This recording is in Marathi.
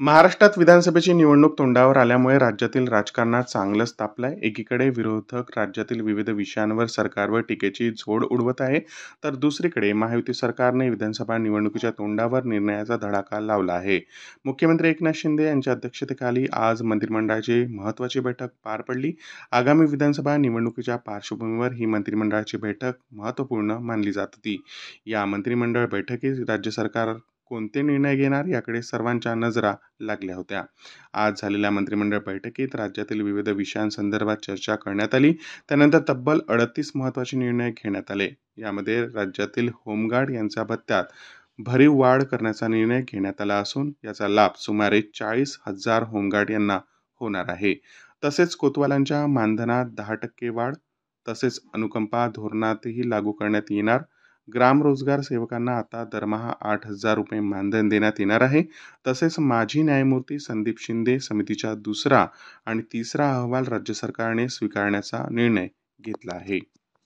महाराष्ट्रात विधानसभेची निवडणूक तोंडावर आल्यामुळे राज्यातील राजकारणात चांगलंच तापलंय. एकीकडे विरोधक राज्यातील विविध विषयांवर सरकारवर टीकेची झोड उडवत आहे, तर दुसरीकडे महायुती सरकारने विधानसभा निवडणुकीच्या तोंडावर निर्णयाचा धडाका लावला आहे. मुख्यमंत्री एकनाथ शिंदे यांच्या अध्यक्षतेखाली आज मंत्रिमंडळाची महत्त्वाची बैठक पार पडली. आगामी विधानसभा निवडणुकीच्या पार्श्वभूमीवर ही मंत्रिमंडळाची बैठक महत्त्वपूर्ण मानली जात होती. या मंत्रिमंडळ बैठकीत राज्य सरकार कोणते निर्णय घेणार याकडे सर्वांच्या नजरा लागल्या होत्या. आज झालेल्या मंत्रिमंडळ बैठकीत राज्यातील विविध विषयांसंदर्भात चर्चा करण्यात आली. त्यानंतर तब्बल 38 महत्त्वाचे निर्णय घेण्यात आले. यामध्ये राज्यातील होमगार्ड यांच्या भत्त्यात भरीव वाढ करण्याचा निर्णय घेण्यात आला असून याचा लाभ सुमारे 40,000 होमगार्ड यांना होणार आहे. तसेच कोतवालांच्या मानधनात 10% वाढ, तसेच अनुकंपा धोरणातही लागू करण्यात येणार. ग्राम रोजगार सेवकांना आता दरमहा 8,000 रुपये मानधन देण्यात येणार आहे. तसेच माजी न्यायमूर्ती संदीप शिंदे समितीचा दुसरा आणि तिसरा अहवाल राज्य सरकारने स्वीकारण्याचा निर्णय घेतला आहे.